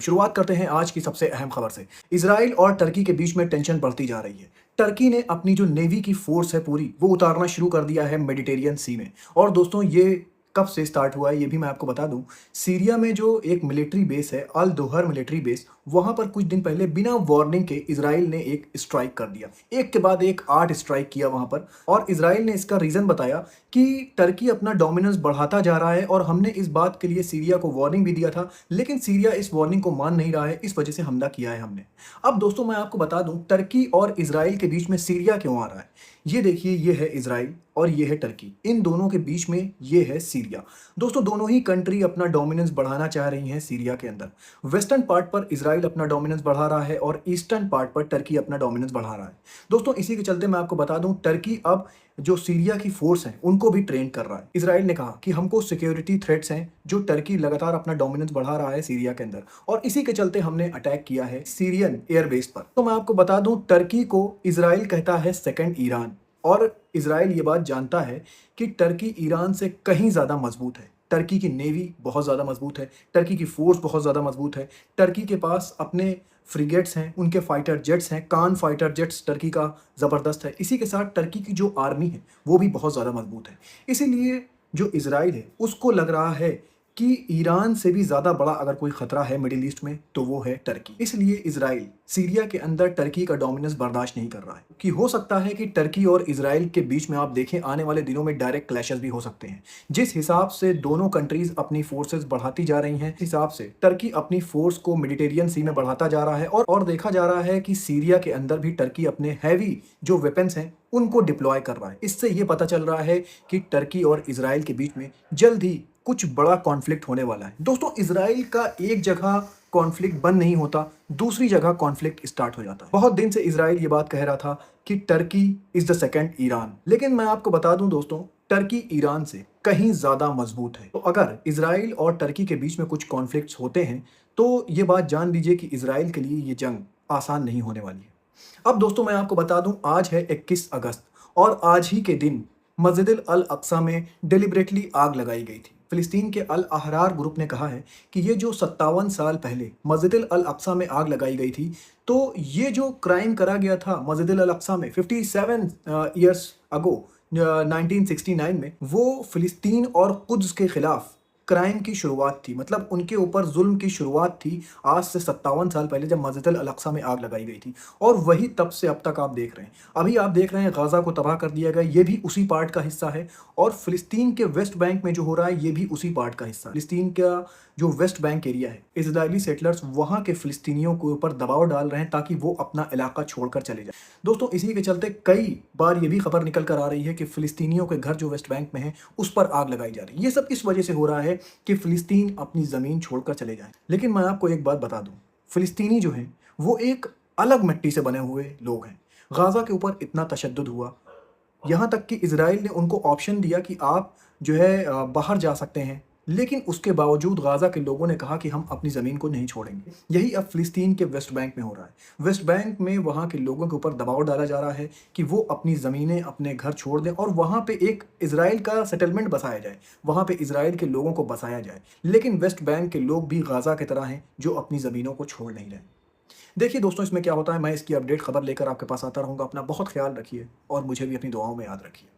शुरुआत करते हैं आज की सबसे अहम खबर से। इजराइल और टर्की के बीच में टेंशन बढ़ती जा रही है। टर्की ने अपनी जो नेवी की फोर्स है पूरी वो उतारना शुरू कर दिया है मेडिटेरियन सी में। और दोस्तों ये कब से स्टार्ट हुआ है ये भी मैं आपको बता दूं। सीरिया में जो एक मिलिट्री बेस है अल दोहर मिलिट्री बेस, वहां पर कुछ दिन पहले बिना वार्निंग के इजराइल ने एक स्ट्राइक कर दिया। एक के बाद एक 8 स्ट्राइक किया वहां पर। और इजराइल ने इसका रीजन बताया कि टर्की अपना डोमिनेंस बढ़ाता जा रहा है और हमने इस बात के लिए सीरिया को वार्निंग भी दिया था, लेकिन सीरिया इस वार्निंग को मान नहीं रहा है, इस वजह से हमला किया है हमने। अब दोस्तों मैं आपको बता दूं टर्की और इजराइल के बीच में सीरिया क्यों आ रहा है। ये देखिए, ये है इजराइल और ये है टर्की, इन दोनों के बीच में ये है सीरिया। दोस्तों दोनों ही कंट्री अपना डोमिनेंस बढ़ाना चाह रही हैं सीरिया के अंदर। वेस्टर्न पार्ट पर इजराइल अपना डोमिनेंस बढ़ा रहा है और ईस्टर्न पार्ट पर टर्की अपना डोमिनेंस बढ़ा रहा है। दोस्तों इसी के चलते मैं आपको बता दूं टर्की अब जो सीरिया की फोर्स है उनको भी ट्रेन कर रहा है। इजराइल ने कहा कि हमको सिक्योरिटी थ्रेट्स हैं जो टर्की लगातार अपना डोमिनेंस बढ़ा रहा है सीरिया के अंदर, और इसी के चलते हमने अटैक किया है सीरियन एयरबेस पर। तो मैं आपको बता दूं टर्की को इजराइल कहता है सेकंड ईरान, और इजराइल ये बात जानता है कि टर्की ईरान से कहीं ज़्यादा मजबूत है। टर्की की नेवी बहुत ज़्यादा मजबूत है, टर्की की फोर्स बहुत ज़्यादा मजबूत है, टर्की के पास अपने फ्रिगेट्स हैं, उनके फाइटर जेट्स हैं, कान फाइटर जेट्स टर्की का ज़बरदस्त है। इसी के साथ टर्की की जो आर्मी है वो भी बहुत ज़्यादा मजबूत है। इसीलिए जो इजराइल है उसको लग रहा है कि ईरान से भी ज़्यादा बड़ा अगर कोई ख़तरा है मिडिल ईस्ट में तो वो है टर्की। इसलिए इजराइल सीरिया के अंदर टर्की का डोमिनेंस बर्दाश्त नहीं कर रहा है कि हो सकता है कि टर्की और इजराइल के बीच में आप देखें आने वाले दिनों में डायरेक्ट क्लैशेस भी हो सकते हैं। जिस हिसाब से दोनों कंट्रीज अपनी फोर्सेस बढ़ाती जा रही हैं, इस हिसाब से टर्की अपनी फोर्स को मेडिटेरियन सी में बढ़ाता जा रहा है और देखा जा रहा है कि सीरिया के अंदर भी टर्की अपने हैवी जो वेपन्स हैं उनको डिप्लॉय कर रहा है। इससे ये पता चल रहा है कि टर्की और इजराइल के बीच में जल्द ही कुछ बड़ा कॉन्फ्लिक्ट होने वाला है। दोस्तों इजराइल का एक जगह कॉन्फ्लिक्ट बंद नहीं होता, दूसरी जगह कॉन्फ्लिक्ट स्टार्ट हो जाता है। बहुत दिन से इजराइल ये बात कह रहा था कि Turkey is the second Iran, लेकिन मैं आपको बता दूं दोस्तों टर्की ईरान से कहीं ज्यादा मजबूत है। तो अगर इजराइल और टर्की के बीच में कुछ कॉन्फ्लिक्ट्स होते हैं तो ये बात जान लीजिए कि इजराइल के लिए ये जंग आसान नहीं होने वाली है। अब दोस्तों मैं आपको बता दूं आज है 21 अगस्त और आज ही के दिन मस्जिद अल अक्सा में डिलिबरेटली आग लगाई गई थी। फिलिस्तीन के अल अहरार ग्रुप ने कहा है कि ये जो 57 साल पहले मस्जिद अल अक्सा में आग लगाई गई थी, तो ये जो क्राइम करा गया था मस्जिद अल अक्सा में 57 ईयर्स अगो 1969 में, वो फिलिस्तीन और कुद्स के खिलाफ क्राइम की शुरुआत थी। मतलब उनके ऊपर जुल्म की शुरुआत थी आज से 57 साल पहले जब मस्जिद अल अक्सा में आग लगाई गई थी। और वही तब से अब तक आप देख रहे हैं। अभी आप देख रहे हैं गाज़ा को तबाह कर दिया गया, ये भी उसी पार्ट का हिस्सा है। और फिलिस्तीन के वेस्ट बैंक में जो हो रहा है ये भी उसी पार्ट का हिस्सा है। फिलिस्तीन का जो वेस्ट बैंक एरिया है, इजरायली सेटलर्स वहाँ के फिलिस्तीनियों के ऊपर दबाव डाल रहे हैं ताकि वो अपना इलाका छोड़कर चले जाए। दोस्तों इसी के चलते कई बार ये भी खबर निकल कर आ रही है कि फिलिस्तीनियों के घर जो वेस्ट बैंक में है उस पर आग लगाई जा रही है। ये सब इस वजह से हो रहा है कि फिलिस्तीन अपनी ज़मीन छोड़कर चले जाएं। लेकिन मैं आपको एक बात बता दूं, फिलिस्तीनी जो हैं वो एक अलग मिट्टी से बने हुए लोग हैं। गाज़ा के ऊपर इतना तशद्दुद हुआ, यहाँ तक कि इजराइल ने उनको ऑप्शन दिया कि आप जो है बाहर जा सकते हैं, लेकिन उसके बावजूद गाज़ा के लोगों ने कहा कि हम अपनी ज़मीन को नहीं छोड़ेंगे। यही अब फ़िलिस्तीन के वेस्ट बैंक में हो रहा है। वेस्ट बैंक में वहाँ के लोगों के ऊपर दबाव डाला जा रहा है कि वो अपनी ज़मीनें, अपने घर छोड़ दें और वहाँ पे एक इजराइल का सेटलमेंट बसाया जाए, वहाँ पे इजराइल के लोगों को बसाया जाए। लेकिन वेस्ट बैंक के लोग भी गाज़ा की तरह हैं जो अपनी ज़मीनों को छोड़ नहीं रहे। देखिए दोस्तों इसमें क्या होता है, मैं इसकी अपडेट खबर लेकर आपके पास आता रहूँगा। अपना बहुत ख्याल रखिए और मुझे भी अपनी दुआओं में याद रखिए।